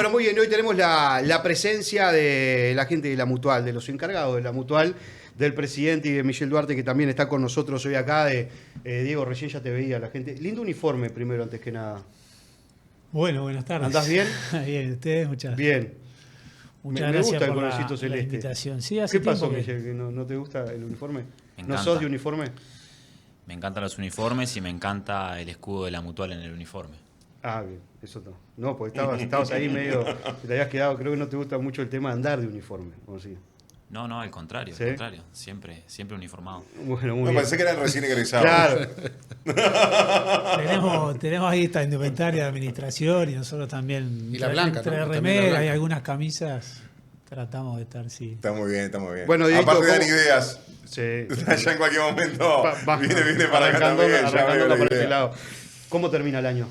Bueno, muy bien, hoy tenemos la presencia de la gente de la Mutual, de los encargados de la Mutual, del presidente y de Michel Duarte, que también está con nosotros hoy acá. Diego, recién ya te veía la gente. Lindo uniforme, primero, antes que nada. Bueno, buenas tardes. ¿Andás bien? Bien, ustedes, Bien. muchas Me gracias gusta el por colorcito la celeste. invitación. Sí, hace ¿Qué pasó, tiempo Michel? ¿Que no te gusta el uniforme? Me ¿No encanta. sos de uniforme? Me encantan los uniformes y me encanta el escudo de la Mutual en el uniforme. Ah, bien, eso no. No, porque estabas ahí medio. Te habías quedado, creo que no te gusta mucho el tema de andar de uniforme. ¿O sí? No, al contrario, ¿Sí? al contrario. Siempre uniformado. Bueno, muy Me bien. parece que eran recién egresados. Claro. tenemos ahí esta indumentaria de administración y nosotros también. Y la blanca, entre ¿no? También la remeras blanca. y algunas camisas tratamos de estar, sí. Está muy bien, está muy bien. Bueno, Dieguito, aparte dan ¿cómo? ideas. Sí. Ya en cualquier momento viene para acá arrancando, también. Ya arrancando veo la por este idea. lado. ¿Cómo termina el año?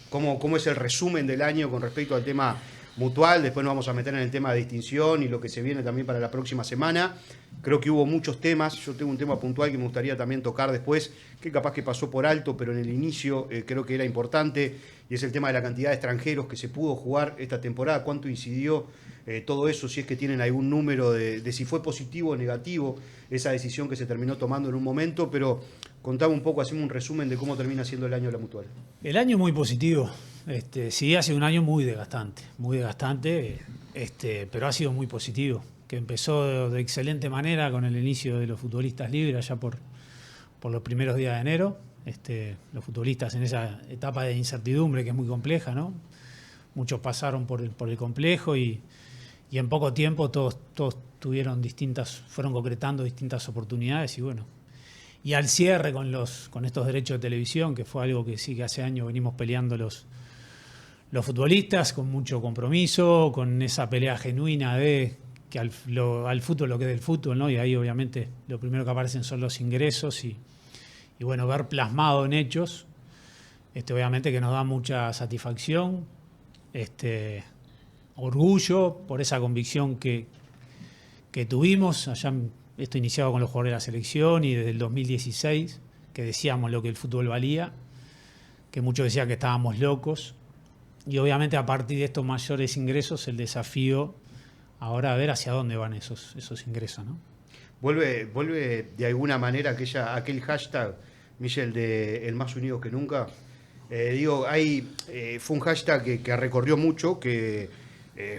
¿Cómo es el resumen del año con respecto al tema Mutual? Después nos vamos a meter en el tema de distinción y lo que se viene también para la próxima semana. Creo que hubo muchos temas. Yo tengo un tema puntual que me gustaría también tocar después, que capaz que pasó por alto, pero en el inicio creo que era importante, y es el tema de la cantidad de extranjeros que se pudo jugar esta temporada. ¿Cuánto incidió todo eso? Si es que tienen algún número de si fue positivo o negativo esa decisión que se terminó tomando en un momento, pero contame un poco, hacemos un resumen de cómo termina siendo el año de la Mutual. El año muy positivo. Sí, ha sido un año muy desgastante, pero ha sido muy positivo, que empezó de excelente manera con el inicio de los futbolistas libres allá por los primeros días de enero. Los futbolistas en esa etapa de incertidumbre que es muy compleja, ¿no? Muchos pasaron por el complejo y en poco tiempo todos fueron concretando distintas oportunidades y bueno. Y al cierre con estos derechos de televisión, que fue algo que sí que hace años venimos peleando los futbolistas, con mucho compromiso, con esa pelea genuina de que al fútbol lo que es del fútbol, ¿no? Y ahí obviamente lo primero que aparecen son los ingresos y bueno, ver plasmado en hechos, obviamente que nos da mucha satisfacción, orgullo por esa convicción que tuvimos allá. Esto iniciado con los jugadores de la selección y desde el 2016, que decíamos lo que el fútbol valía, que muchos decían que estábamos locos. Y obviamente a partir de estos mayores ingresos, el desafío ahora a ver hacia dónde van esos ingresos, ¿no? Vuelve de alguna manera aquel hashtag, Michel, de el más unido que nunca. Fue un hashtag que recorrió mucho, que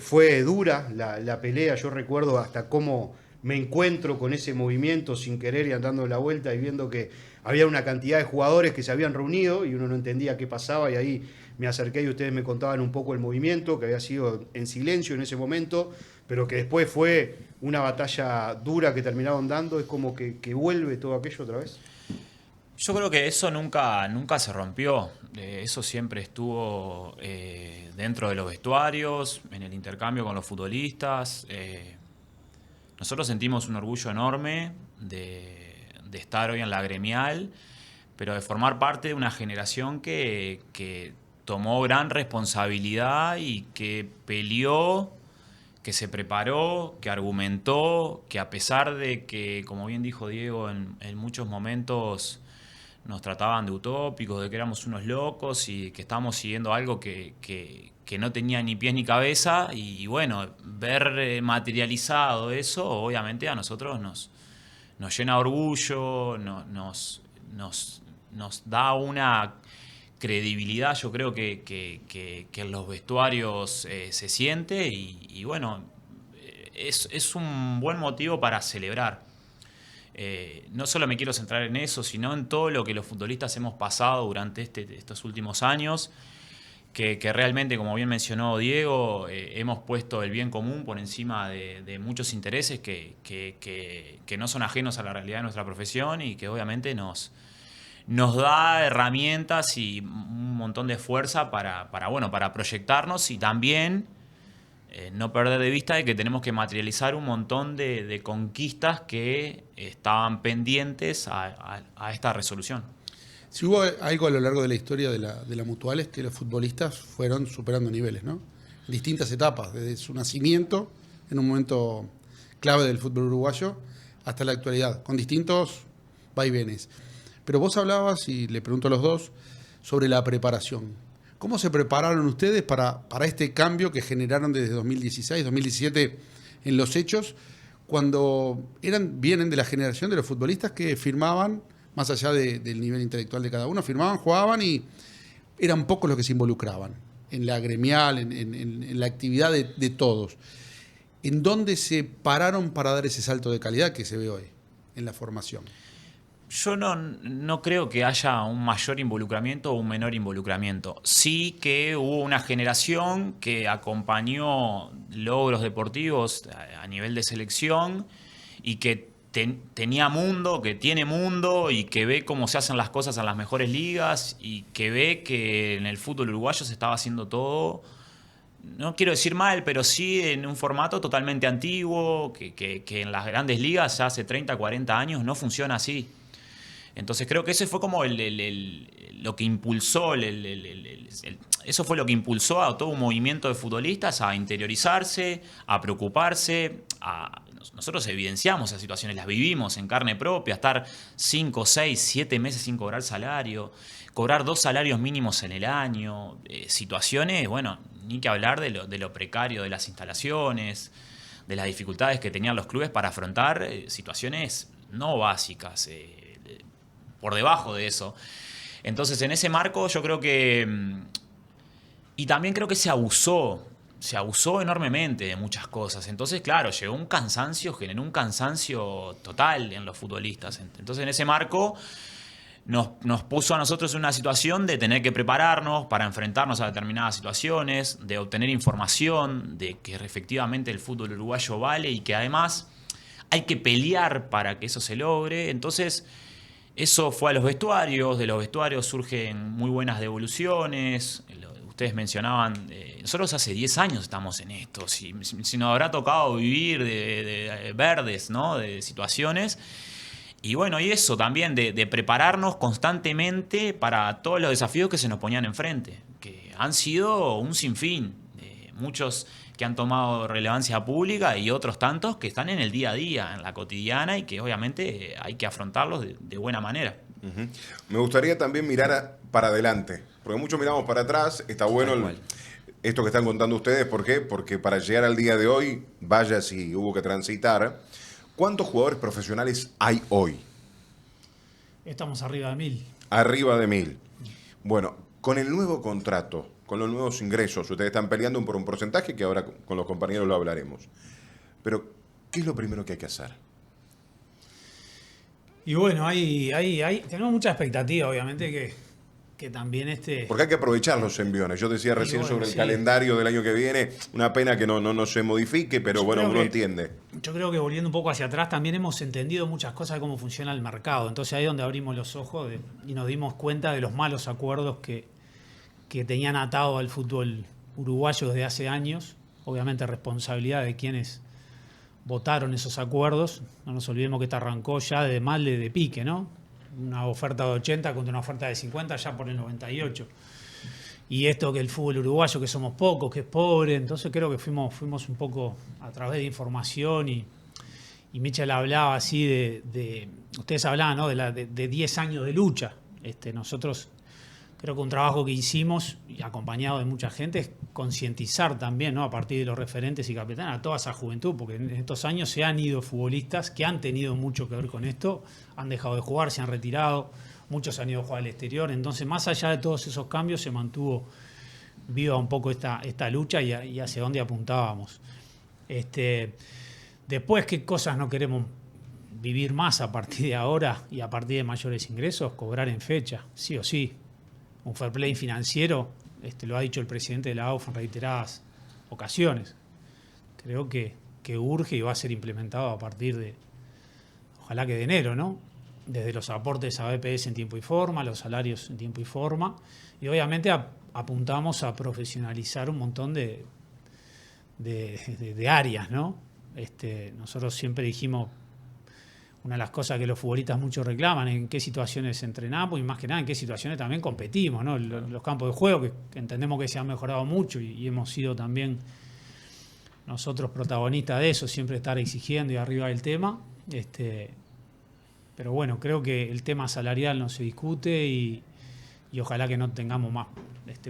fue dura la pelea. Yo recuerdo hasta cómo me encuentro con ese movimiento sin querer y andando la vuelta y viendo que había una cantidad de jugadores que se habían reunido y uno no entendía qué pasaba, y ahí me acerqué y ustedes me contaban un poco el movimiento, que había sido en silencio en ese momento, pero que después fue una batalla dura que terminaron dando. Es como que vuelve todo aquello otra vez. Yo creo que eso nunca se rompió. Eso siempre estuvo dentro de los vestuarios, en el intercambio con los futbolistas. Nosotros sentimos un orgullo enorme de estar hoy en la gremial, pero de formar parte de una generación que tomó gran responsabilidad y que peleó, que se preparó, que argumentó, que a pesar de que, como bien dijo Diego, en muchos momentos nos trataban de utópicos, de que éramos unos locos y que estábamos siguiendo algo que no tenía ni pies ni cabeza, y bueno, ver materializado eso, obviamente a nosotros nos llena de orgullo, nos da una credibilidad, yo creo que en los vestuarios se siente, y bueno, es un buen motivo para celebrar. No solo me quiero centrar en eso, sino en todo lo que los futbolistas hemos pasado durante estos últimos años, que realmente, como bien mencionó Diego, hemos puesto el bien común por encima de muchos intereses que no son ajenos a la realidad de nuestra profesión, y que obviamente nos da herramientas y un montón de fuerza para proyectarnos, y también no perder de vista de que tenemos que materializar un montón de conquistas que estaban pendientes a esta resolución. Si hubo algo a lo largo de la historia de la Mutual, es que los futbolistas fueron superando niveles, ¿no? En distintas etapas, desde su nacimiento, en un momento clave del fútbol uruguayo, hasta la actualidad, con distintos vaivenes. Pero vos hablabas, y le pregunto a los dos, sobre la preparación. ¿Cómo se prepararon ustedes para este cambio que generaron desde 2016, 2017 en los hechos, cuando vienen de la generación de los futbolistas que firmaban, más allá del nivel intelectual de cada uno, firmaban, jugaban y eran pocos los que se involucraban en la gremial, en la actividad de todos? ¿En dónde se pararon para dar ese salto de calidad que se ve hoy en la formación? Yo no creo que haya un mayor involucramiento o un menor involucramiento. Sí que hubo una generación que acompañó logros deportivos a nivel de selección y que tenía mundo, que tiene mundo y que ve cómo se hacen las cosas en las mejores ligas y que ve que en el fútbol uruguayo se estaba haciendo todo, no quiero decir mal, pero sí en un formato totalmente antiguo, que en las grandes ligas ya hace 30, 40 años no funciona así. Entonces creo que ese fue como lo que impulsó, eso fue lo que impulsó a todo un movimiento de futbolistas a interiorizarse, a preocuparse. Nosotros evidenciamos esas situaciones, las vivimos en carne propia, estar 5, 6, 7 meses sin cobrar salario, cobrar 2 salarios mínimos en el año, situaciones, bueno, ni que hablar de lo precario de las instalaciones, de las dificultades que tenían los clubes para afrontar situaciones no básicas, por debajo de eso. Entonces, en ese marco yo creo que... Y también creo que se abusó enormemente de muchas cosas. Entonces, claro, generó un cansancio total en los futbolistas. Entonces, en ese marco nos puso a nosotros en una situación de tener que prepararnos para enfrentarnos a determinadas situaciones, de obtener información, de que efectivamente el fútbol uruguayo vale y que además hay que pelear para que eso se logre. Entonces... eso fue a los vestuarios, de los vestuarios surgen muy buenas devoluciones. Ustedes mencionaban, nosotros hace 10 años estamos en esto, si nos habrá tocado vivir de verdes, ¿no? De situaciones. Y bueno, y eso también, de prepararnos constantemente para todos los desafíos que se nos ponían enfrente, que han sido un sinfín, muchos que han tomado relevancia pública y otros tantos que están en el día a día, en la cotidiana y que obviamente hay que afrontarlos de buena manera. Uh-huh. Me gustaría también mirar para adelante, porque muchos miramos para atrás, está bueno esto que están contando ustedes, ¿por qué? Porque para llegar al día de hoy, vaya si hubo que transitar, ¿cuántos jugadores profesionales hay hoy? Estamos arriba de 1000. Arriba de 1000. Bueno, con el nuevo contrato, con los nuevos ingresos, ustedes están peleando por un porcentaje que ahora con los compañeros lo hablaremos. Pero, ¿qué es lo primero que hay que hacer? Y bueno, tenemos mucha expectativa, obviamente, que también Porque hay que aprovechar los enviones. Yo decía recién sobre el calendario del año que viene, una pena que no se modifique, pero bueno, uno entiende. Yo creo que volviendo un poco hacia atrás, también hemos entendido muchas cosas de cómo funciona el mercado. Entonces ahí es donde abrimos los ojos y nos dimos cuenta de los malos acuerdos que tenían atado al fútbol uruguayo desde hace años. Obviamente responsabilidad de quienes votaron esos acuerdos. No nos olvidemos que esto arrancó ya de pique, ¿no? Una oferta de 80 contra una oferta de 50 ya por el 98. Y esto que el fútbol uruguayo, que somos pocos, que es pobre. Entonces creo que fuimos un poco a través de información y Michel hablaba así ustedes hablaban, ¿no? de 10 años de lucha. Nosotros creo que un trabajo que hicimos, y acompañado de mucha gente, es concientizar también, ¿no? A partir de los referentes y capitanes, a toda esa juventud, porque en estos años se han ido futbolistas que han tenido mucho que ver con esto, han dejado de jugar, se han retirado, muchos han ido a jugar al exterior. Entonces, más allá de todos esos cambios, se mantuvo viva un poco esta lucha y hacia dónde apuntábamos. Después, ¿qué cosas no queremos vivir más a partir de ahora y a partir de mayores ingresos? Cobrar en fecha, sí o sí. Un fair play financiero, lo ha dicho el presidente de la AUF en reiteradas ocasiones. Creo que urge y va a ser implementado a partir de, ojalá que de enero, ¿no? Desde los aportes a BPS en tiempo y forma, los salarios en tiempo y forma, y obviamente apuntamos a profesionalizar un montón de áreas, ¿no? Nosotros siempre dijimos, una de las cosas que los futbolistas mucho reclaman, en qué situaciones entrenamos y más que nada en qué situaciones también competimos, ¿no? Los campos de juego, que entendemos que se han mejorado mucho y hemos sido también nosotros protagonistas de eso, siempre estar exigiendo y arriba del tema. Pero bueno, creo que el tema salarial no se discute y y ojalá que no tengamos más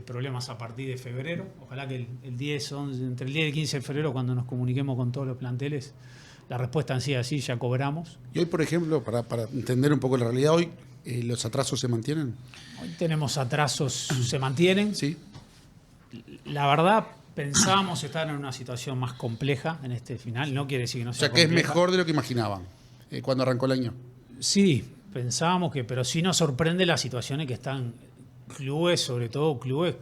problemas a partir de febrero. Ojalá que el 10, 11, entre el 10 y el 15 de febrero, cuando nos comuniquemos con todos los planteles, la respuesta en sí así, ya cobramos. Y hoy, por ejemplo, para entender un poco la realidad, hoy los atrasos se mantienen. Hoy tenemos atrasos, se mantienen. Sí. La verdad, pensábamos estar en una situación más compleja en este final. No quiere decir que no O sea sea, que es compleja. mejor de lo que imaginaban cuando arrancó el año. Sí, pensábamos que, pero sí nos sorprende las situaciones que están clubes, sobre todo clubes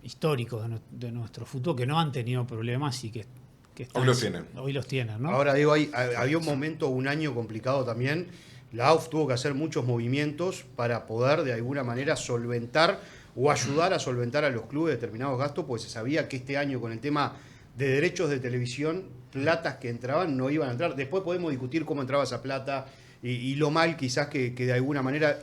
históricos de nuestro fútbol, que no han tenido problemas y que están, Hoy los tienen. Hoy los tienen, ¿no? Ahora digo, había un momento, un año complicado también. La AUF tuvo que hacer muchos movimientos para poder de alguna manera solventar o ayudar a solventar a los clubes determinados gastos, porque se sabía que este año con el tema de derechos de televisión, platas que entraban no iban a entrar. Después podemos discutir cómo entraba esa plata y lo mal quizás que de alguna manera,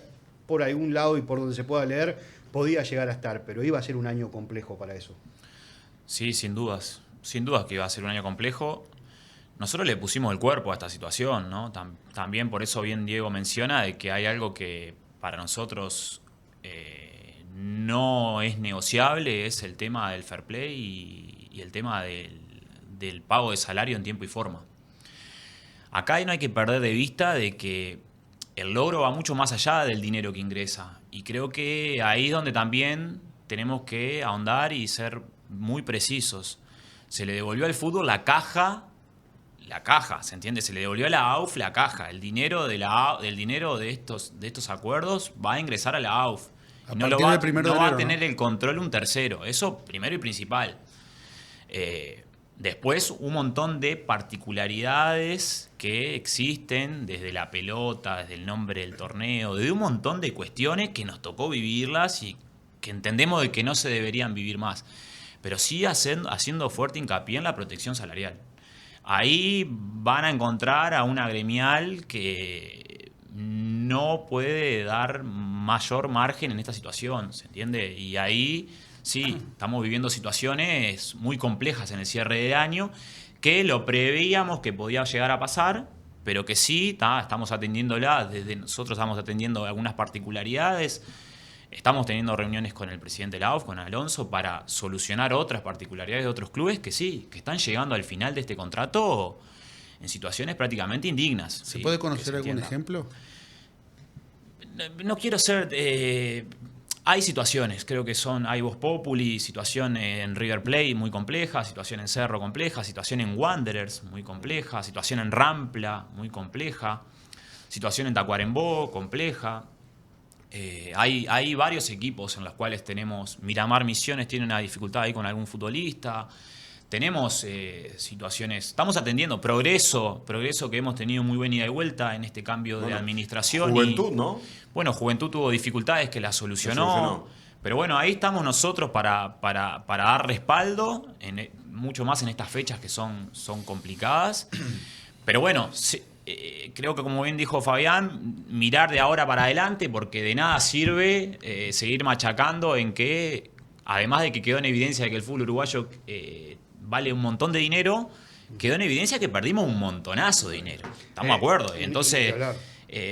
por algún lado y por donde se pueda leer, podía llegar a estar, pero iba a ser un año complejo para eso. Sí, sin dudas. Sin dudas que iba a ser un año complejo. Nosotros le pusimos el cuerpo a esta situación, ¿no? También por eso bien Diego menciona de que hay algo que para nosotros no es negociable, es el tema del fair play y el tema del pago de salario en tiempo y forma. Acá no hay que perder de vista de que el logro va mucho más allá del dinero que ingresa. Y creo que ahí es donde también tenemos que ahondar y ser muy precisos. Se le devolvió al fútbol la caja, ¿se entiende? Se le devolvió a la AUF la caja. El dinero del dinero de estos acuerdos va a ingresar a la AUF. A Y no partir del 1 de va a enero, tener ¿no? el control un tercero. Eso primero y principal. Después, un montón de particularidades que existen desde la pelota, desde el nombre del torneo, desde un montón de cuestiones que nos tocó vivirlas y que entendemos de que no se deberían vivir más. Pero sí haciendo fuerte hincapié en la protección salarial. Ahí van a encontrar a una gremial que no puede dar mayor margen en esta situación, ¿se entiende? Y ahí sí, estamos viviendo situaciones muy complejas en el cierre de año que lo preveíamos que podía llegar a pasar, pero que sí, estamos atendiéndola, desde nosotros estamos atendiendo algunas particularidades. Estamos teniendo reuniones con el presidente de la AUF, con Alonso, para solucionar otras particularidades de otros clubes que sí, que están llegando al final de este contrato en situaciones prácticamente indignas. ¿Se puede conocer algún ejemplo? No quiero ser... hay situaciones, creo que hay Voz Populi, situación en River Plate muy compleja, situación en Cerro compleja, situación en Wanderers muy compleja, situación en Rampla muy compleja, situación en Tacuarembó compleja. Hay varios equipos en los cuales tenemos, Miramar Misiones tiene una dificultad ahí con algún futbolista, tenemos situaciones, estamos atendiendo Progreso que hemos tenido muy buena ida y vuelta en este cambio de administración. Juventud, ¿no? Bueno, Juventud tuvo dificultades que la solucionó. Pero bueno, ahí estamos nosotros para dar respaldo, mucho más en estas fechas que son complicadas. Pero bueno, creo que como bien dijo Fabián, mirar de ahora para adelante, porque de nada sirve seguir machacando en que, además de que quedó en evidencia de que el fútbol uruguayo vale un montón de dinero, quedó en evidencia que perdimos un montonazo de dinero. ¿Estamos de acuerdo? Entonces,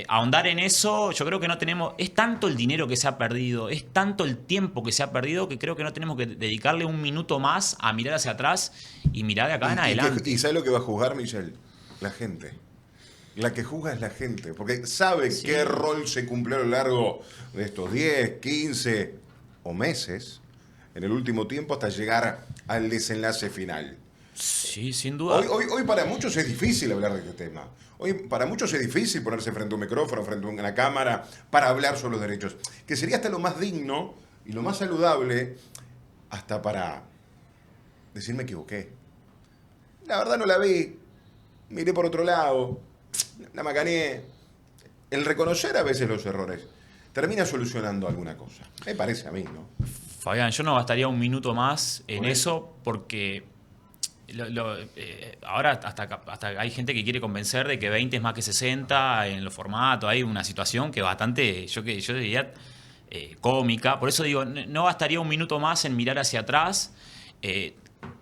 ahondar en eso, yo creo que no tenemos... Es tanto el dinero que se ha perdido, es tanto el tiempo que se ha perdido, que creo que no tenemos que dedicarle un minuto más a mirar hacia atrás y mirar de acá en adelante. ¿Y sabe lo que va a juzgar, Michel? La gente. La que juzga es la gente, porque sabe qué rol se cumplió a lo largo de estos 10, 15 o meses, en el último tiempo, hasta llegar al desenlace final. Sí, sin duda. Hoy para muchos es difícil hablar de este tema. Hoy para muchos es difícil ponerse frente a un micrófono, frente a una cámara, para hablar sobre los derechos. Que sería hasta lo más digno y lo más saludable, hasta para decir me equivoqué. La verdad no la vi, miré por otro lado, la macaneé. El reconocer a veces los errores termina solucionando alguna cosa. Me parece a mí, ¿no? Fabián, yo no gastaría un minuto más en eso porque ahora hasta hay gente que quiere convencer de que 20 es más que 60 en los formatos. Hay una situación que bastante, yo diría, cómica. Por eso digo, no gastaría un minuto más en mirar hacia atrás.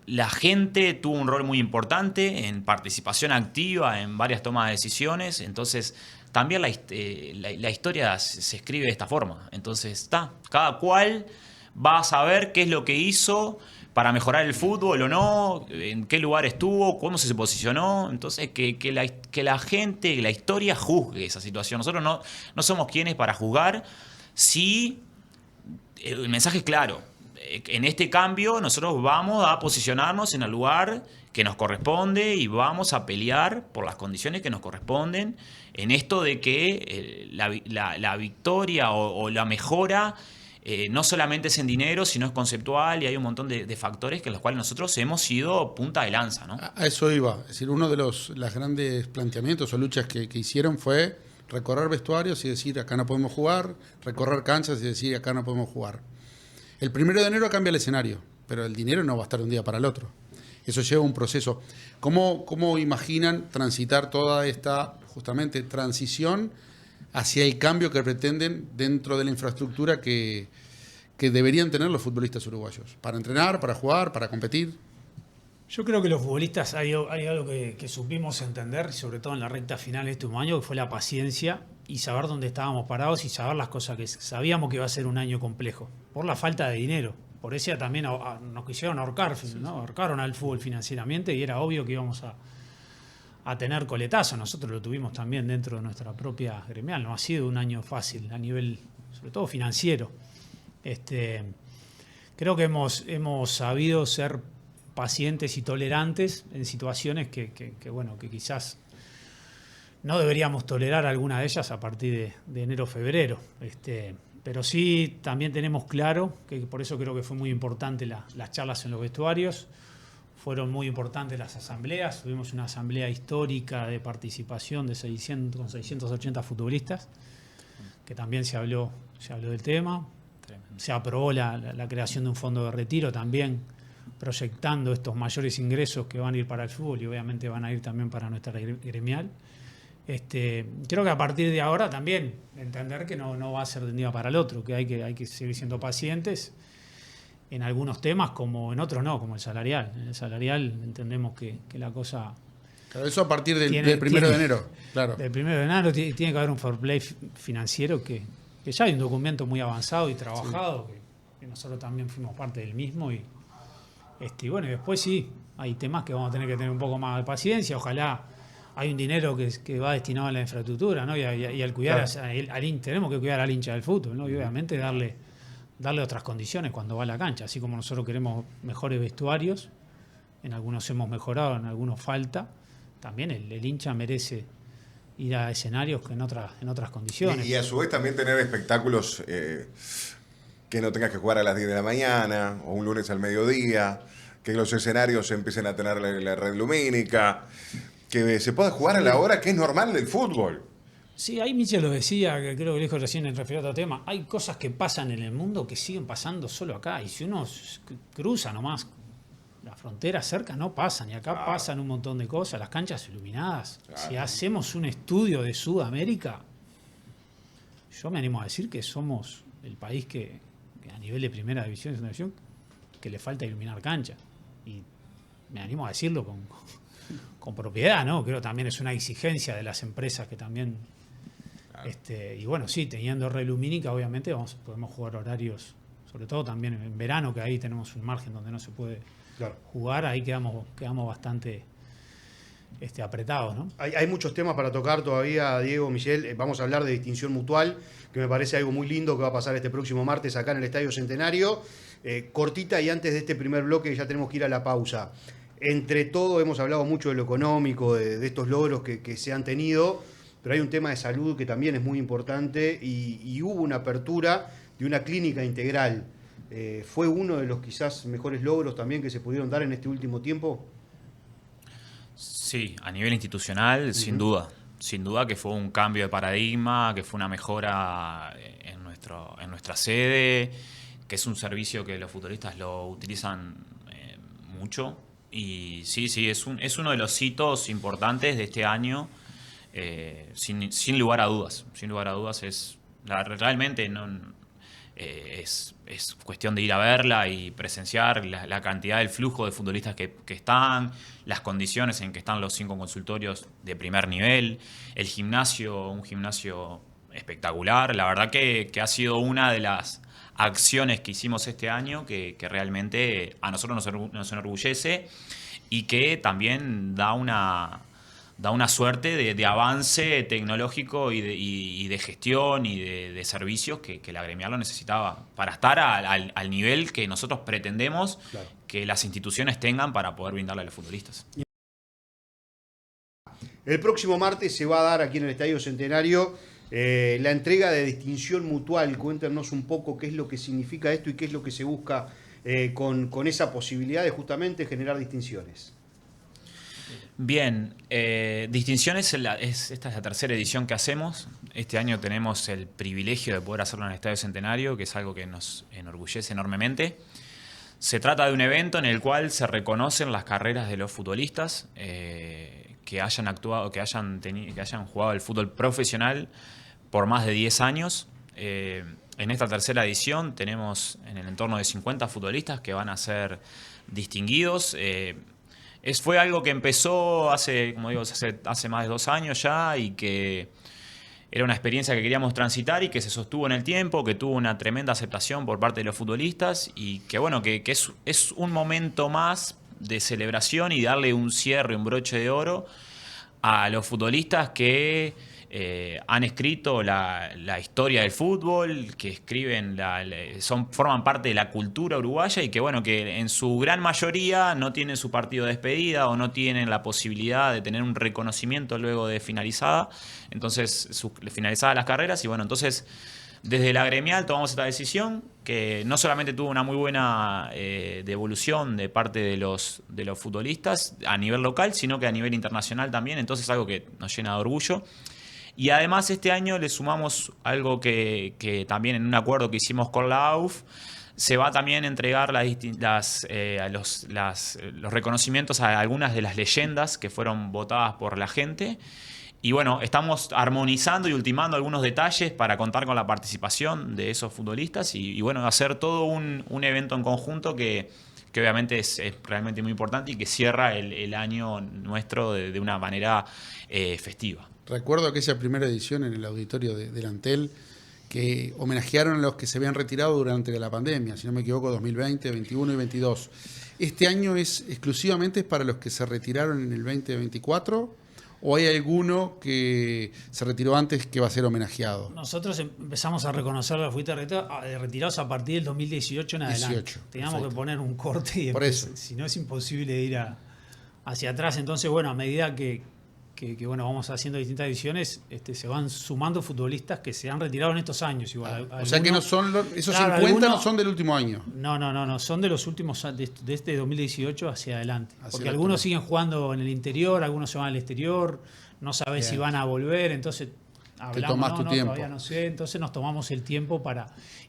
La gente tuvo un rol muy importante en participación activa en varias tomas de decisiones. Entonces, también la historia se escribe de esta forma. Entonces, cada cual va a saber qué es lo que hizo para mejorar el fútbol o no, en qué lugar estuvo, cómo se posicionó. Entonces, que la gente, la historia juzgue esa situación. Nosotros no somos quienes para juzgar. Sí, el mensaje es claro. En este cambio nosotros vamos a posicionarnos en el lugar que nos corresponde y vamos a pelear por las condiciones que nos corresponden en esto de que la victoria o la mejora no solamente es en dinero, sino es conceptual y hay un montón de factores que en los cuales nosotros hemos sido punta de lanza, ¿no? A eso iba. Es decir, uno de los grandes planteamientos o luchas que hicieron fue recorrer vestuarios y decir acá no podemos jugar, recorrer canchas y decir acá no podemos jugar. El 1 de enero cambia el escenario, pero el dinero no va a estar de un día para el otro. Eso lleva un proceso. ¿Cómo imaginan transitar toda esta, justamente, transición hacia el cambio que pretenden dentro de la infraestructura que deberían tener los futbolistas uruguayos? Para entrenar, para jugar, para competir. Yo creo que los futbolistas hay algo que supimos entender, sobre todo en la recta final de este año, que fue la paciencia y saber dónde estábamos parados y saber las cosas que sabíamos que iba a ser un año complejo, por la falta de dinero. Por eso también nos quisieron ahorcar, ¿no? Ahorcaron al fútbol financieramente y era obvio que íbamos a tener coletazo. Nosotros lo tuvimos también dentro de nuestra propia gremial. No ha sido un año fácil a nivel, sobre todo financiero. Creo que hemos sabido ser pacientes y tolerantes en situaciones que quizás no deberíamos tolerar alguna de ellas a partir de enero o febrero. Pero sí también tenemos claro, que por eso creo que fue muy importante las charlas en los vestuarios, fueron muy importantes las asambleas, tuvimos una asamblea histórica de participación con 680 futbolistas, que también se habló del tema. Tremendo. Se aprobó la creación de un fondo de retiro también, proyectando estos mayores ingresos que van a ir para el fútbol y obviamente van a ir también para nuestra gremial. Creo que a partir de ahora también entender que no va a ser de un día para el otro, que hay que seguir siendo pacientes en algunos temas, como en otros no, como el salarial. En el salarial entendemos que la cosa... Claro, eso a partir del 1 de enero. Claro. Del 1 de enero tiene que haber un fair play financiero que ya hay un documento muy avanzado y trabajado, que nosotros también fuimos parte del mismo y bueno, y después sí, hay temas que vamos a tener que tener un poco más de paciencia, ojalá. Hay un dinero que va destinado a la infraestructura, ¿no? Y al cuidar tenemos que cuidar al hincha del fútbol, ¿no? Y obviamente darle otras condiciones cuando va a la cancha, así como nosotros queremos mejores vestuarios, en algunos hemos mejorado, en algunos falta, también el hincha merece ir a escenarios que en otras condiciones. Y a su vez también tener espectáculos que no tengas que jugar a las 10 de la mañana o un lunes al mediodía, que los escenarios empiecen a tener la red lumínica, que se pueda jugar a la hora que es normal del fútbol. Sí, ahí Michel lo decía, que creo que lo dijo recién en referido a otro tema. Hay cosas que pasan en el mundo que siguen pasando solo acá. Y si uno cruza nomás la frontera cerca, no pasan. Y acá pasan un montón de cosas. Las canchas iluminadas. Claro. Si hacemos un estudio de Sudamérica, yo me animo a decir que somos el país que a nivel de primera división y segunda división, que le falta iluminar canchas. Y me animo a decirlo con propiedad, ¿no? Creo que también es una exigencia de las empresas que también... Claro. Y bueno, sí, teniendo red lumínica, obviamente podemos jugar horarios, sobre todo también en verano, que ahí tenemos un margen donde no se puede jugar, ahí quedamos bastante apretados, ¿no? Hay muchos temas para tocar todavía, Diego, Michel. Vamos a hablar de distinción mutual, que me parece algo muy lindo que va a pasar este próximo martes acá en el Estadio Centenario. Cortita, y antes de este primer bloque ya tenemos que ir a la pausa. Entre todo hemos hablado mucho de lo económico, de estos logros que se han tenido, pero hay un tema de salud que también es muy importante y hubo una apertura de una clínica integral. ¿Fue uno de los quizás mejores logros también que se pudieron dar en este último tiempo? Sí, a nivel institucional, sin duda. Sin duda que fue un cambio de paradigma, que fue una mejora en nuestra sede, que es un servicio que los futbolistas lo utilizan mucho. Y sí, es uno de los hitos importantes de este año, sin lugar a dudas. Sin lugar a dudas realmente es cuestión de ir a verla y presenciar la cantidad del flujo de futbolistas que están, las condiciones en que están los 5 consultorios de primer nivel, el gimnasio, un gimnasio espectacular. La verdad que ha sido una de las acciones que hicimos este año que realmente a nosotros nos enorgullece y que también da una suerte de avance tecnológico y de gestión y de servicios que la gremial lo necesitaba para estar al nivel que nosotros pretendemos que las instituciones tengan para poder brindarle a los futbolistas. El próximo martes se va a dar aquí en el Estadio Centenario la entrega de distinción mutual. Cuéntenos un poco qué es lo que significa esto y qué es lo que se busca con esa posibilidad de justamente generar distinciones. Bien, distinciones, esta es la tercera edición que hacemos. Este año tenemos el privilegio de poder hacerlo en el Estadio Centenario, que es algo que nos enorgullece enormemente. Se trata de un evento en el cual se reconocen las carreras de los futbolistas que hayan actuado, que hayan jugado el fútbol profesional por más de 10 años. En esta tercera edición tenemos en el entorno de 50 futbolistas que van a ser distinguidos. Fue algo que empezó hace más de 2 años ya y que era una experiencia que queríamos transitar y que se sostuvo en el tiempo, que tuvo una tremenda aceptación por parte de los futbolistas y que bueno, que es un momento más de celebración y darle un cierre, un broche de oro a los futbolistas que han escrito la historia del fútbol, que escriben forman parte de la cultura uruguaya y que bueno, que en su gran mayoría no tienen su partido de despedida o no tienen la posibilidad de tener un reconocimiento luego de finalizadas las carreras. Y bueno, entonces desde la gremial tomamos esta decisión que no solamente tuvo una muy buena devolución de parte de los futbolistas a nivel local, sino que a nivel internacional también. Entonces algo que nos llena de orgullo. Y además este año le sumamos algo que también en un acuerdo que hicimos con la AUF se va también a entregar los reconocimientos a algunas de las leyendas que fueron votadas por la gente. Y bueno, estamos armonizando y ultimando algunos detalles para contar con la participación de esos futbolistas y bueno, hacer todo un evento en conjunto que obviamente es realmente muy importante y que cierra el año nuestro de una manera festiva. Recuerdo aquella primera edición en el auditorio del Antel que homenajearon a los que se habían retirado durante la pandemia, si no me equivoco, 2020, 2021 y 2022. ¿Este año es exclusivamente para los que se retiraron en el 2024 o hay alguno que se retiró antes que va a ser homenajeado? Nosotros empezamos a reconocer a los futbolistas retirados a partir del 2018 en adelante. Teníamos que poner un corte y si no es imposible ir hacia atrás. Entonces, bueno, a medida que bueno, vamos haciendo distintas ediciones, se van sumando futbolistas que se han retirado en estos años. Igual, o sea que no son esos 50 no son del último año. No, son de los últimos, de este 2018 hacia adelante. Porque algunos siguen jugando en el interior, algunos se van al exterior, no sabes si van a volver, entonces hablamos, te tomás tu tiempo. Todavía no sé, entonces nos tomamos el tiempo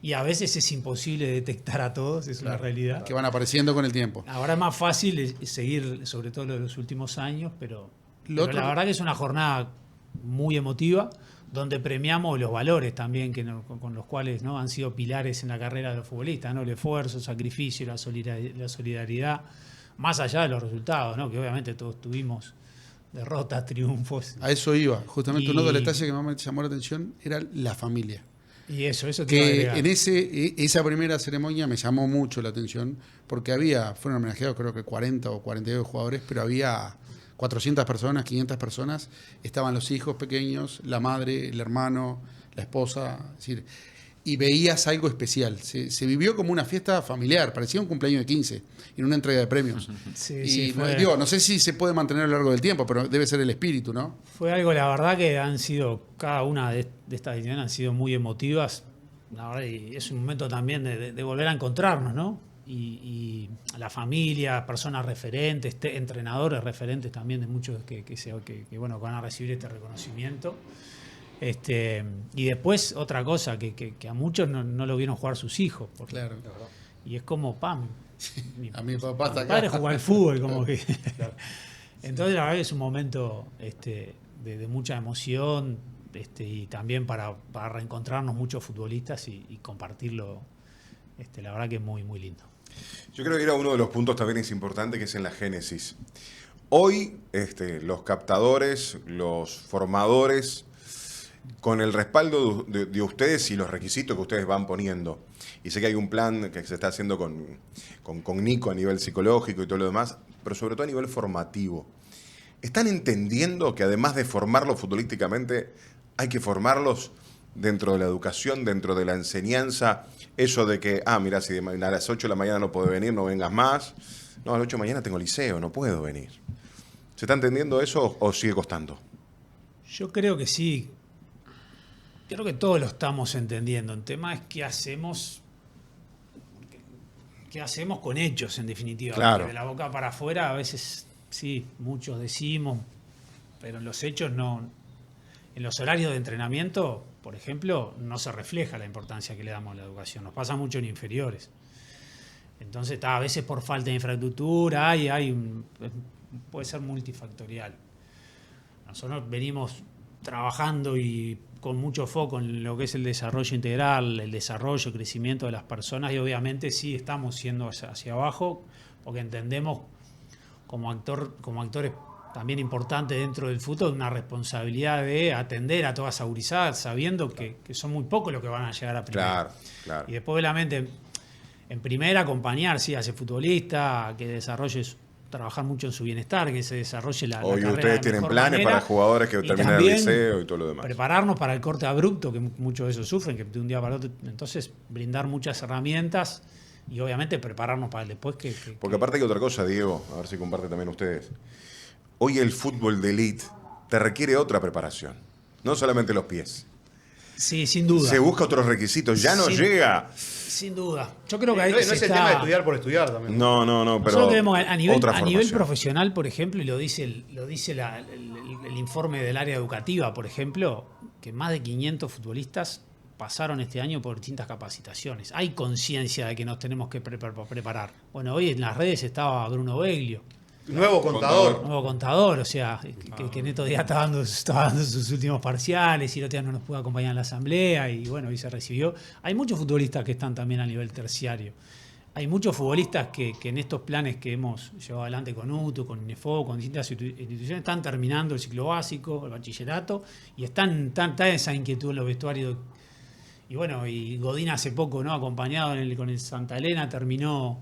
y a veces es imposible detectar a todos, es una realidad. Que van apareciendo con el tiempo. Ahora es más fácil seguir, sobre todo lo de los últimos años, pero la verdad que es una jornada muy emotiva, donde premiamos los valores también con los cuales ¿no? han sido pilares en la carrera de los futbolistas, ¿no? El esfuerzo, el sacrificio, la solidaridad, más allá de los resultados, ¿no? Que obviamente todos tuvimos derrotas, triunfos. A eso iba. Justamente uno de los detalles que más me llamó la atención era la familia. Y eso te que en esa primera ceremonia me llamó mucho la atención, porque fueron homenajeados creo que 40 o 42 jugadores, pero había 400 personas, 500 personas, estaban los hijos pequeños, la madre, el hermano, la esposa, es decir, y veías algo especial. Se vivió como una fiesta familiar, parecía un cumpleaños de 15, en una entrega de premios. No sé si se puede mantener a lo largo del tiempo, pero debe ser el espíritu, ¿no? Fue algo, la verdad que cada una de estas ediciones han sido muy emotivas, la verdad, y es un momento también de volver a encontrarnos, ¿no? Y a la familia, personas referentes, entrenadores referentes también de muchos que van a recibir este reconocimiento. Y después otra cosa, que a muchos no lo vieron jugar sus hijos. Claro. Y es como, a mi papá está acá. Padre juega al fútbol, como que. Entonces la verdad que es un momento de mucha emoción, y también para reencontrarnos muchos futbolistas y compartirlo. La verdad que es muy, muy lindo. Yo creo que era uno de los puntos también es importante, que es en la génesis. Hoy, los captadores, los formadores, con el respaldo de ustedes y los requisitos que ustedes van poniendo, y sé que hay un plan que se está haciendo con Nico a nivel psicológico y todo lo demás, pero sobre todo a nivel formativo, ¿están entendiendo que además de formarlos futbolísticamente, hay que formarlos dentro de la educación, dentro de la enseñanza? Eso de que, mira, si a las 8 de la mañana no puedo venir, no vengas más. No, a las 8 de la mañana tengo liceo, no puedo venir. ¿Se está entendiendo eso o sigue costando? Yo creo que sí. Creo que todos lo estamos entendiendo. El tema es qué hacemos con hechos, en definitiva. Claro. Porque de la boca para afuera a veces sí, muchos decimos, pero en los hechos no. En los horarios de entrenamiento, por ejemplo, no se refleja la importancia que le damos a la educación. Nos pasa mucho en inferiores. Entonces, a veces por falta de infraestructura, puede ser multifactorial. Nosotros venimos trabajando y con mucho foco en lo que es el desarrollo integral, el desarrollo, el crecimiento de las personas, y obviamente sí estamos yendo hacia abajo, porque entendemos como actores también importantes dentro del fútbol una responsabilidad de atender a toda esa gurizada, sabiendo que son muy pocos los que van a llegar a primera. Claro. Y después, obviamente, en primera acompañar, sí, a ese futbolista, que desarrolle, trabajar mucho en su bienestar, que se desarrolle la Hoy carrera ustedes de tienen mejor planes manera, para jugadores que y terminan el también liceo y todo lo demás. prepararnos para el corte abrupto, que muchos de esos sufren, que de un día para otro. Entonces, brindar muchas herramientas y obviamente prepararnos para el después. Porque aparte hay otra cosa, Diego, a ver si comparte también ustedes. Hoy el fútbol de elite te requiere otra preparación, no solamente los pies. Sí, sin duda. Se busca otros requisitos, ya no llega. Sin duda. Yo creo que ahí No es el tema de estudiar por estudiar también. No, pero Nosotros vemos a nivel formación. profesional, por ejemplo, y lo dice el informe del área educativa, por ejemplo, que más de 500 futbolistas pasaron este año por distintas capacitaciones. Hay conciencia de que nos tenemos que preparar. Bueno, hoy en las redes estaba Bruno Beglio, Nuevo contador. nuevo contador, o sea, que en estos días estaba dando sus últimos parciales y el otro día no nos pudo acompañar en la asamblea y bueno, hoy se recibió. Hay muchos futbolistas que están también a nivel terciario. Hay muchos futbolistas que en estos planes que hemos llevado adelante con UTU, con INEFO, con distintas instituciones, están terminando el ciclo básico, el bachillerato, y está esa inquietud en los vestuarios. Y bueno, y Godín hace poco, ¿no? Acompañado con el Santa Elena, terminó.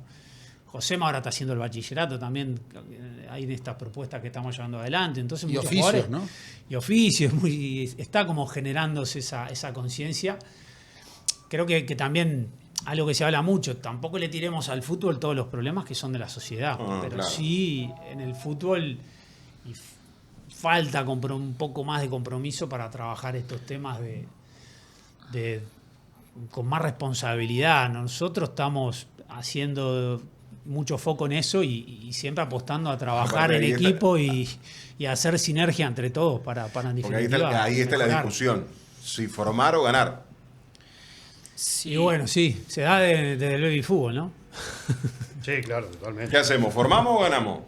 Josema ahora está haciendo el bachillerato también, hay de estas propuestas que estamos llevando adelante. Entonces, Y oficios, ¿no? Y oficios, está como generándose esa conciencia. Creo que también, algo que se habla mucho, tampoco le tiremos al fútbol todos los problemas que son de la sociedad, pero claro. sí en el fútbol falta un poco más de compromiso para trabajar estos temas con más responsabilidad. Nosotros estamos haciendo mucho foco en eso y siempre apostando a trabajar en equipo y a hacer sinergia entre todos para en Porque definitiva ahí está la mejorar. discusión, si formar o ganar. Sí. Y bueno, sí, se da desde el baby fútbol, ¿no? Sí, claro, totalmente. ¿Qué hacemos? ¿Formamos o ganamos?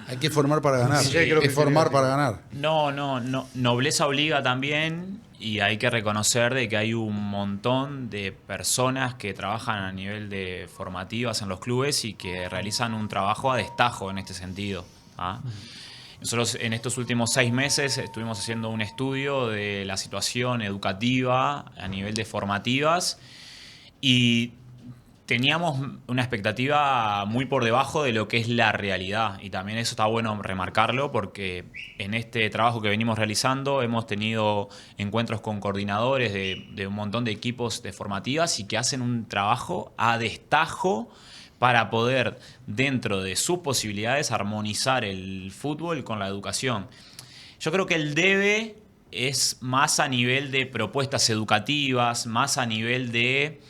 Hay que formar para ganar. Sí, creo que es formar sí. para ganar. No, nobleza obliga también y hay que reconocer de que hay un montón de personas que trabajan a nivel de formativas en los clubes y que realizan un trabajo a destajo en este sentido. Nosotros en estos últimos 6 meses estuvimos haciendo un estudio de la situación educativa a nivel de formativas y teníamos una expectativa muy por debajo de lo que es la realidad y también eso está bueno remarcarlo porque en este trabajo que venimos realizando hemos tenido encuentros con coordinadores de un montón de equipos de formativas y que hacen un trabajo a destajo para poder, dentro de sus posibilidades, armonizar el fútbol con la educación. Yo creo que el debe es más a nivel de propuestas educativas, más a nivel de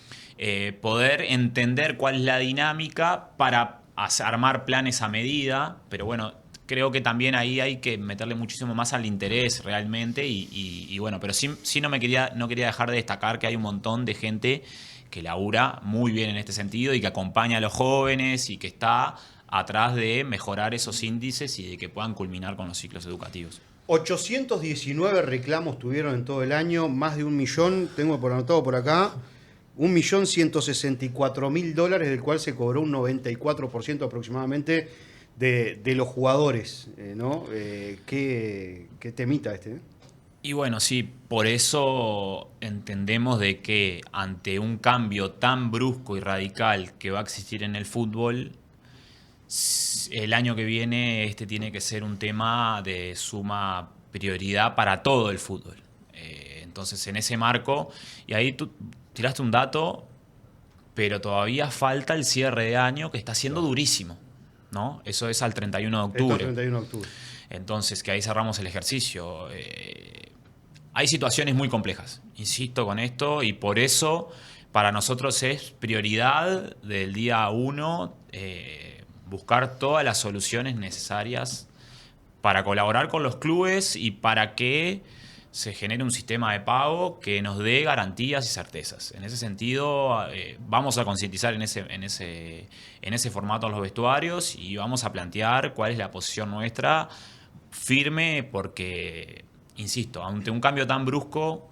poder entender cuál es la dinámica para armar planes a medida, pero bueno, creo que también ahí hay que meterle muchísimo más al interés realmente y bueno, pero sí no quería dejar de destacar que hay un montón de gente que labura muy bien en este sentido y que acompaña a los jóvenes y que está atrás de mejorar esos índices y de que puedan culminar con los ciclos educativos. 819 reclamos tuvieron en todo el año, más de 1.000.000, tengo por anotado por acá, $1.164.000, del cual se cobró un 94% aproximadamente de los jugadores, ¿no? ¿Qué temita este? Y bueno, sí, por eso entendemos de que ante un cambio tan brusco y radical que va a existir en el fútbol, el año que viene este tiene que ser un tema de suma prioridad para todo el fútbol. Entonces, en ese marco, y ahí tú tiraste un dato, pero todavía falta el cierre de año que está siendo durísimo, ¿no? Eso es al 31 de octubre. Esto es 31 de octubre. Entonces, que ahí cerramos el ejercicio. Hay situaciones muy complejas, insisto con esto, y por eso para nosotros es prioridad del día 1 buscar todas las soluciones necesarias para colaborar con los clubes y para que se genere un sistema de pago que nos dé garantías y certezas. En ese sentido, vamos a concientizar en ese formato a los vestuarios y vamos a plantear cuál es la posición nuestra firme porque, insisto, ante un cambio tan brusco,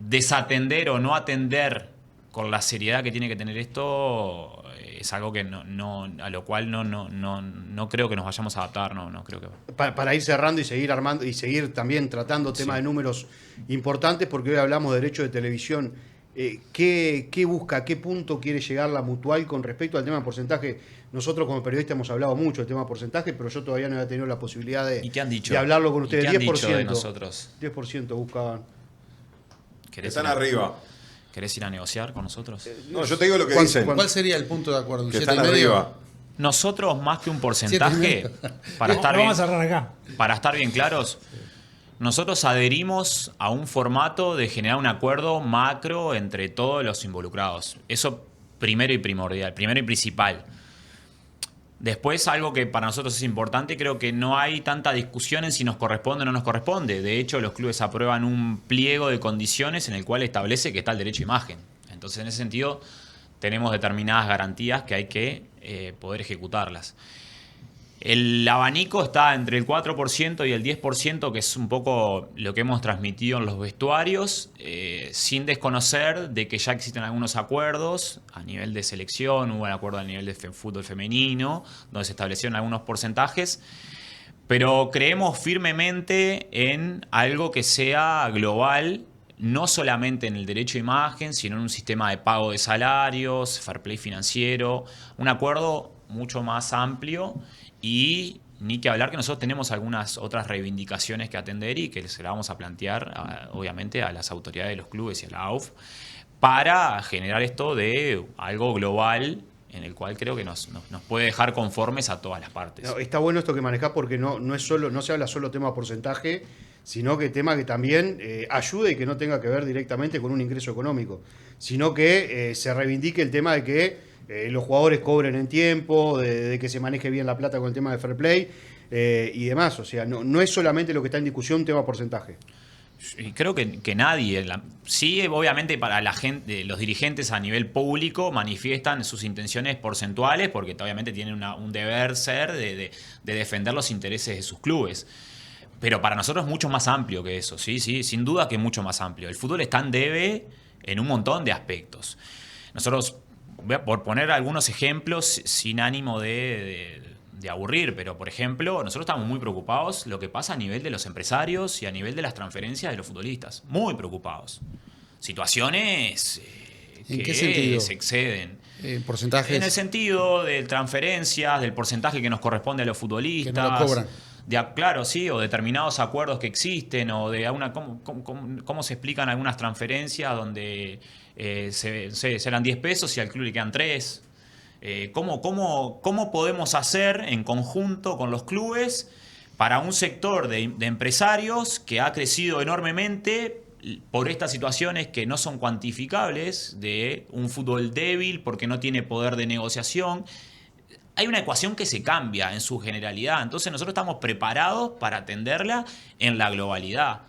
desatender o no atender con la seriedad que tiene que tener esto es algo que a lo cual no creo que nos vayamos a adaptar, no creo que... Para ir cerrando y seguir armando y seguir también tratando temas de números importantes, porque hoy hablamos de derecho de televisión. ¿Qué busca, qué punto quiere llegar la Mutual con respecto al tema de porcentaje? Nosotros como periodistas hemos hablado mucho del tema de porcentaje, pero yo todavía no había tenido la posibilidad ¿Y qué han dicho? de hablarlo con ustedes. ¿Y qué han 10%, dicho de nosotros? 10% buscaban. Están arriba. ¿Querés ir a negociar con nosotros? No, yo te digo lo que ¿Cuál- dicen. ¿Cuál sería el punto de acuerdo? ¿Un Que 7,5? están arriba. Nosotros, más que un porcentaje, para estar Lo bien, vamos a cerrar acá. para estar bien claros, nosotros adherimos a un formato de generar un acuerdo macro entre todos los involucrados. Eso primero y primordial, primero y principal. Después, algo que para nosotros es importante, creo que no hay tanta discusión en si nos corresponde o no nos corresponde. De hecho, los clubes aprueban un pliego de condiciones en el cual establece que está el derecho a imagen. Entonces, en ese sentido, tenemos determinadas garantías que hay que poder ejecutarlas. El abanico está entre el 4% y el 10%, que es un poco lo que hemos transmitido en los vestuarios, sin desconocer de que ya existen algunos acuerdos a nivel de selección, hubo un acuerdo a nivel de fútbol femenino, donde se establecieron algunos porcentajes, pero creemos firmemente en algo que sea global, no solamente en el derecho a imagen, sino en un sistema de pago de salarios, fair play financiero, un acuerdo mucho más amplio. Y ni que hablar que nosotros tenemos algunas otras reivindicaciones que atender y que se las vamos a plantear, obviamente, a las autoridades de los clubes y a la AUF para generar esto de algo global en el cual creo que nos puede dejar conformes a todas las partes. No, está bueno esto que manejás porque no se habla solo tema de porcentaje, sino que tema que también ayude y que no tenga que ver directamente con un ingreso económico, sino que se reivindique el tema de que los jugadores cobren en tiempo, de que se maneje bien la plata con el tema de fair play y demás. O sea, no es solamente lo que está en discusión tema porcentaje. Y creo que nadie, sí, obviamente para la gente, los dirigentes a nivel público manifiestan sus intenciones porcentuales porque obviamente tienen un deber ser de defender los intereses de sus clubes. Pero para nosotros es mucho más amplio que eso, sí, sin duda que es mucho más amplio. El fútbol está en debe en un montón de aspectos. Nosotros, por poner algunos ejemplos sin ánimo de aburrir, pero por ejemplo, nosotros estamos muy preocupados lo que pasa a nivel de los empresarios y a nivel de las transferencias de los futbolistas. Muy preocupados. Situaciones ¿En que qué sentido? se exceden. Porcentajes En el sentido de transferencias, del porcentaje que nos corresponde a los futbolistas. que no lo cobran. Claro, sí, o determinados acuerdos que existen, o de cómo se explican algunas transferencias donde se dan 10 pesos y al club le quedan 3. ¿Cómo podemos hacer en conjunto con los clubes para un sector de empresarios que ha crecido enormemente por estas situaciones que no son cuantificables, de un fútbol débil porque no tiene poder de negociación? Hay una ecuación que se cambia en su generalidad, entonces nosotros estamos preparados para atenderla en la globalidad.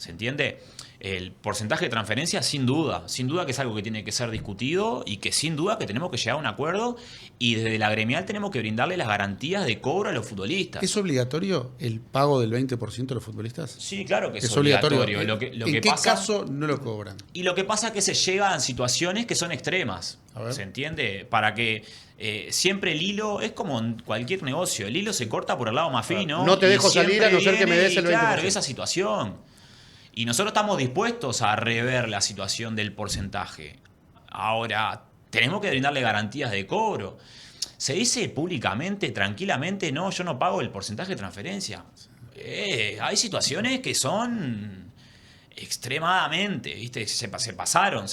¿Se entiende? El porcentaje de transferencia, sin duda que es algo que tiene que ser discutido y que sin duda que tenemos que llegar a un acuerdo y desde la gremial tenemos que brindarle las garantías de cobro a los futbolistas. ¿Es obligatorio el pago del 20% de los futbolistas? Sí, claro que es obligatorio. ¿En qué caso no lo cobran? Y lo que pasa es que se llega a situaciones que son extremas. ¿Se entiende? Para que siempre el hilo, es como en cualquier negocio, el hilo se corta por el lado más fino. No te dejo y salir a no ser que me des el 20%. Claro, esa situación. Y nosotros estamos dispuestos a rever la situación del porcentaje. Ahora, tenemos que brindarle garantías de cobro. Se dice públicamente, tranquilamente, no, yo no pago el porcentaje de transferencia. Hay situaciones que son extremadamente, ¿viste? Se pasaron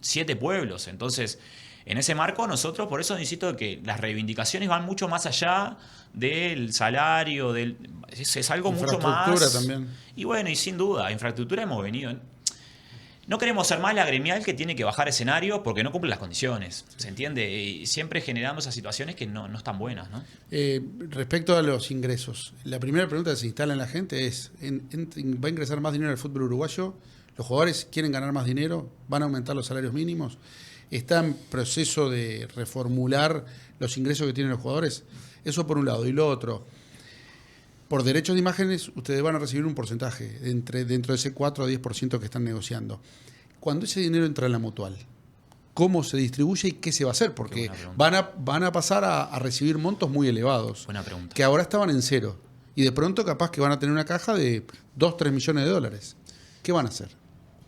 7 pueblos. Entonces, en ese marco nosotros, por eso insisto que las reivindicaciones van mucho más allá del salario, es algo mucho más. Infraestructura también. Y bueno, y sin duda, infraestructura hemos venido. No queremos ser más la gremial que tiene que bajar escenarios porque no cumple las condiciones. ¿Se entiende? Y siempre generamos esas situaciones que no están buenas, ¿no? Respecto a los ingresos, la primera pregunta que se instala en la gente es: ¿va a ingresar más dinero al fútbol uruguayo? ¿Los jugadores quieren ganar más dinero? ¿Van a aumentar los salarios mínimos? ¿Está en proceso de reformular los ingresos que tienen los jugadores? Eso por un lado. Y lo otro, por derechos de imágenes, ustedes van a recibir un porcentaje dentro de ese 4 a 10% que están negociando. Cuando ese dinero entra en la mutual, ¿cómo se distribuye y qué se va a hacer? Porque van a pasar a recibir montos muy elevados. Buena pregunta. Que ahora estaban en cero. Y de pronto capaz que van a tener una caja de 2-3 millones de dólares. ¿Qué van a hacer?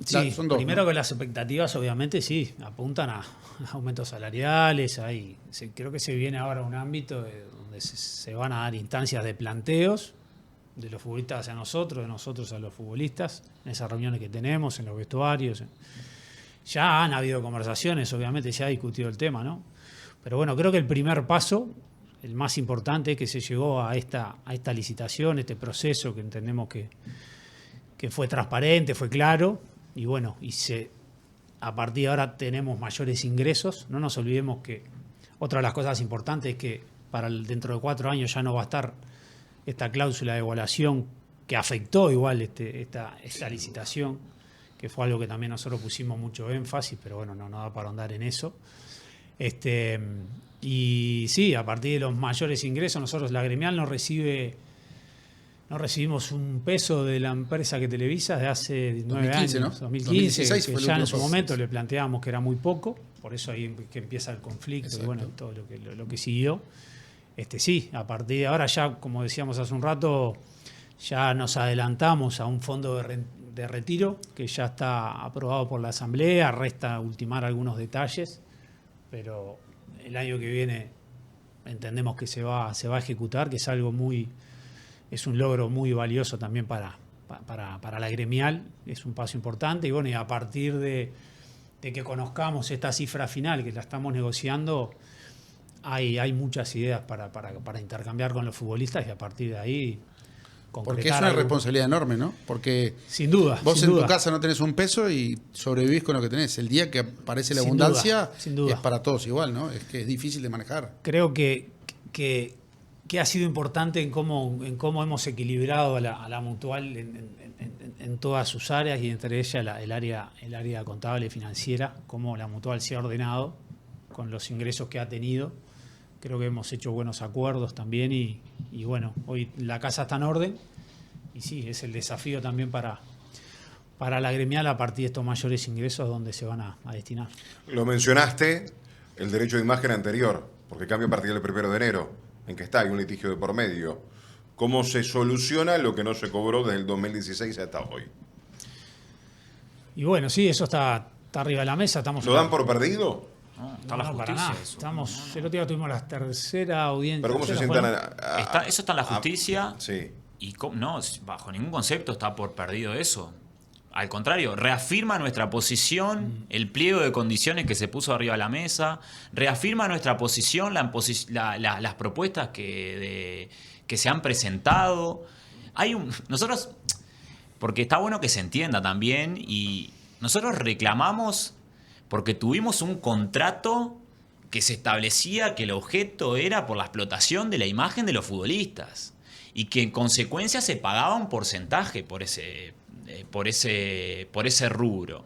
Sí, Son dos, primero ¿no? que las expectativas obviamente sí, apuntan a aumentos salariales. Creo que se viene ahora un ámbito donde se van a dar instancias de planteos de los futbolistas hacia nosotros, de nosotros a los futbolistas, en esas reuniones que tenemos, en los vestuarios. Ya han habido conversaciones, obviamente se ha discutido el tema, ¿no? Pero bueno, creo que el primer paso, el más importante, es que se llegó a esta licitación, este proceso que entendemos que fue transparente, fue claro, y bueno, a partir de ahora tenemos mayores ingresos. No nos olvidemos que otra de las cosas importantes es que dentro de 4 años ya no va a estar esta cláusula de evaluación que afectó igual esta licitación, que fue algo que también nosotros pusimos mucho énfasis, pero bueno, no da para ahondar en eso. Y sí, a partir de los mayores ingresos, nosotros, la gremial no recibimos un peso de la empresa que televisa de hace 9 años, ¿no? 2015, que fue ya en el su momento le planteábamos que era muy poco, por eso ahí que empieza el conflicto. Exacto. Y bueno, todo lo que siguió. Sí, a partir de ahora ya, como decíamos hace un rato, ya nos adelantamos a un fondo de retiro que ya está aprobado por la Asamblea, resta ultimar algunos detalles, pero el año que viene entendemos que se va a ejecutar, que es algo es un logro muy valioso también para la gremial, es un paso importante. Y bueno, y a partir de que conozcamos esta cifra final, que la estamos negociando, hay muchas ideas para intercambiar con los futbolistas y a partir de ahí concretar. Porque es una responsabilidad enorme, ¿no? Porque sin duda, vos sin en duda. tu casa no tenés un peso y sobrevivís con lo que tenés. El día que aparece la Sin abundancia duda, sin duda. es para todos igual, ¿no? Es que es difícil de manejar. Creo que ha sido importante en cómo hemos equilibrado a la mutual en todas sus áreas, y entre ellas el área contable y financiera, cómo la mutual se ha ordenado con los ingresos que ha tenido. Creo que hemos hecho buenos acuerdos también y bueno, hoy la casa está en orden y sí, es el desafío también para la gremial a partir de estos mayores ingresos donde se van a destinar. Lo mencionaste, el derecho de imagen anterior, porque cambia a partir del 1 de enero, en que hay un litigio de por medio. ¿Cómo se soluciona lo que no se cobró desde el 2016 hasta hoy? Y bueno, sí, eso está arriba de la mesa. ¿Lo dan por perdido? No, está la para justicia. nada. Eso. El otro día tuvimos la tercera audiencia. ¿Pero cómo se tercera, sientan bueno, Eso está en la justicia. Sí. Y no, bajo ningún concepto está por perdido eso. Al contrario, reafirma nuestra posición, el pliego de condiciones que se puso arriba de la mesa, reafirma nuestra posición, las propuestas que se han presentado. Nosotros, porque está bueno que se entienda también, y nosotros reclamamos porque tuvimos un contrato que se establecía que el objeto era por la explotación de la imagen de los futbolistas y que en consecuencia se pagaba un porcentaje por ese por ese rubro.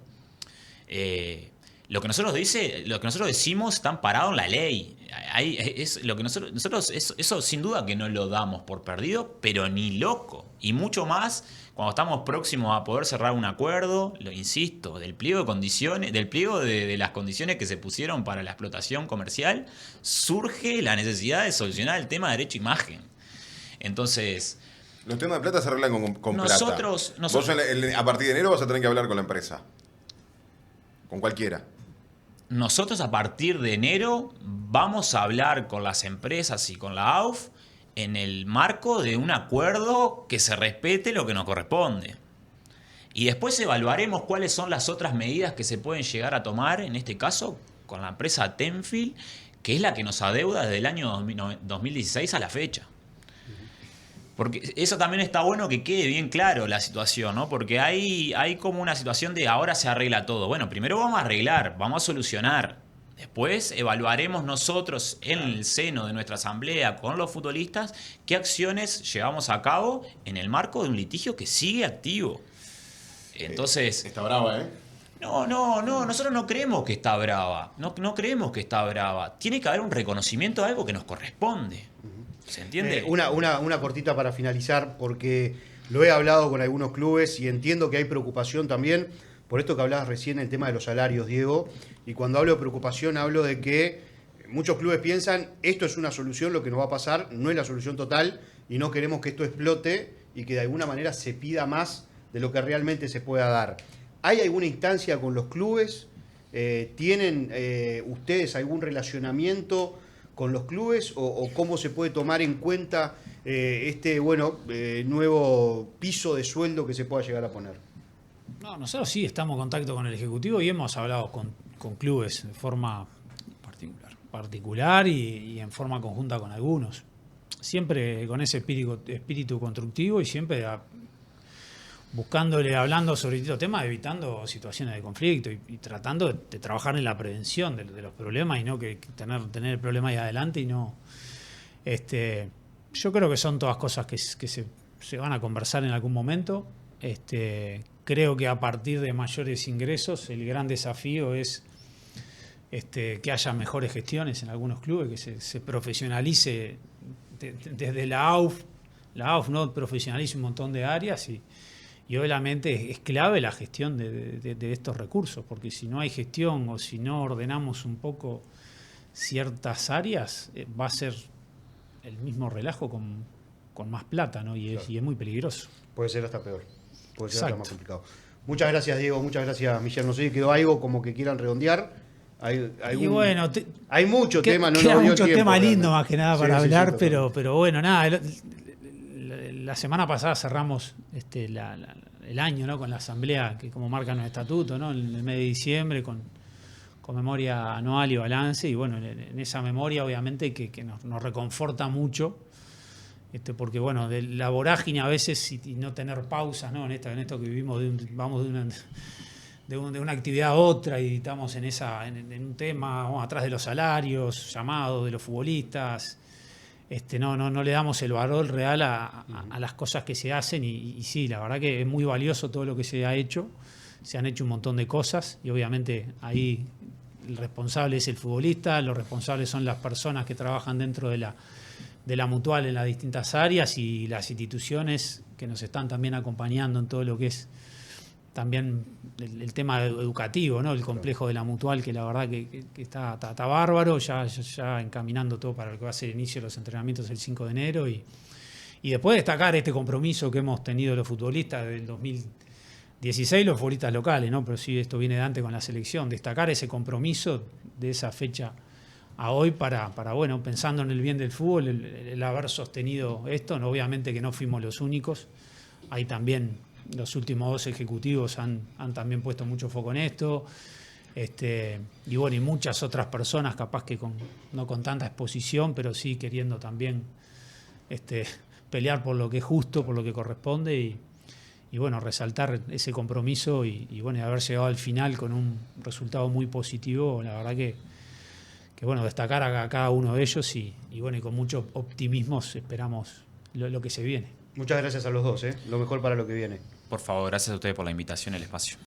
Lo que nosotros decimos está amparado en la ley. Eso sin duda que no lo damos por perdido, pero ni loco. Y mucho más cuando estamos próximos a poder cerrar un acuerdo, lo insisto, del pliego de condiciones, del pliego de las condiciones que se pusieron para la explotación comercial, surge la necesidad de solucionar el tema de derecho a imagen. Entonces, los temas de plata se arreglan con nosotros, plata. Vos a partir de enero vas a tener que hablar con la empresa. Con cualquiera. Nosotros a partir de enero vamos a hablar con las empresas y con la AUF en el marco de un acuerdo que se respete lo que nos corresponde. Y después evaluaremos cuáles son las otras medidas que se pueden llegar a tomar, en este caso con la empresa Tenfield, que es la que nos adeuda desde el año 2016 a la fecha. Porque eso también está bueno que quede bien claro la situación, ¿no? Porque hay como una situación de ahora se arregla todo. Bueno, primero vamos a arreglar, vamos a solucionar. Después evaluaremos nosotros en el seno de nuestra asamblea con los futbolistas qué acciones llevamos a cabo en el marco de un litigio que sigue activo. Entonces... Está brava, ¿eh? No, nosotros no creemos que está brava. No creemos que está brava. Tiene que haber un reconocimiento de algo que nos corresponde. ¿Se entiende? Una cortita para finalizar, porque lo he hablado con algunos clubes y entiendo que hay preocupación también por esto que hablabas recién, el tema de los salarios, Diego. Y cuando hablo de preocupación, hablo de que muchos clubes piensan esto es una solución, lo que nos va a pasar no es la solución total y no queremos que esto explote y que de alguna manera se pida más de lo que realmente se pueda dar. ¿Hay alguna instancia con los clubes? ¿Tienen ustedes algún relacionamiento con los clubes o cómo se puede tomar en cuenta este nuevo piso de sueldo que se pueda llegar a poner? No, nosotros sí estamos en contacto con el Ejecutivo y hemos hablado con clubes de forma particular y en forma conjunta con algunos. Siempre con ese espíritu constructivo y siempre hablando sobre estos temas, evitando situaciones de conflicto y tratando de trabajar en la prevención de los problemas y no que tener el problema ahí adelante y no... yo creo que son todas cosas que se van a conversar en algún momento. Creo que a partir de mayores ingresos el gran desafío es que haya mejores gestiones en algunos clubes, que se profesionalice desde la AUF. La AUF no profesionaliza un montón de áreas y obviamente es clave la gestión de estos recursos, porque si no hay gestión o si no ordenamos un poco ciertas áreas, va a ser el mismo relajo con más plata, ¿no? Y es muy peligroso. Puede ser hasta peor, puede ser Exacto. hasta más complicado. Muchas gracias, Diego, muchas gracias, Michelle. No sé si quedó algo como que quieran redondear. Y bueno, hay mucho tema, no queda nos dio mucho tiempo, tema realmente. lindo más que nada para Sí, hablar, sí, pero bueno, nada, la semana pasada cerramos el año, ¿no? Con la asamblea que como marca nuestro estatuto, ¿no? En el mes de diciembre con memoria anual y balance, y bueno, en esa memoria obviamente que nos reconforta mucho, porque bueno, de la vorágine a veces y no tener pausas, ¿no? En esto que vivimos, vamos de una actividad a otra y estamos en un tema, vamos atrás de los salarios, llamados de los futbolistas. No le damos el valor real a las cosas que se hacen y sí, la verdad que es muy valioso todo lo que se ha hecho. Se han hecho un montón de cosas y obviamente ahí el responsable es el futbolista, los responsables son las personas que trabajan dentro de la mutual en las distintas áreas y las instituciones que nos están también acompañando en todo lo que es también el tema educativo, ¿no? El complejo de la mutual, que la verdad que está bárbaro, ya encaminando todo para lo que va a ser el inicio de los entrenamientos el 5 de enero y después destacar este compromiso que hemos tenido los futbolistas del 2016, los futbolistas locales, ¿no? Pero sí, esto viene de antes con la selección, destacar ese compromiso de esa fecha a hoy para bueno, pensando en el bien del fútbol, el haber sostenido esto, ¿no? Obviamente que no fuimos los únicos, hay también los últimos 2 ejecutivos han también puesto mucho foco en esto, y bueno, y muchas otras personas capaz que no con tanta exposición, pero sí queriendo también pelear por lo que es justo, por lo que corresponde y bueno, resaltar ese compromiso y bueno, y haber llegado al final con un resultado muy positivo, la verdad que bueno, destacar a cada uno de ellos y bueno, y con mucho optimismo esperamos lo que se viene. Muchas gracias a los dos, lo mejor para lo que viene. Por favor, gracias a ustedes por la invitación y el espacio.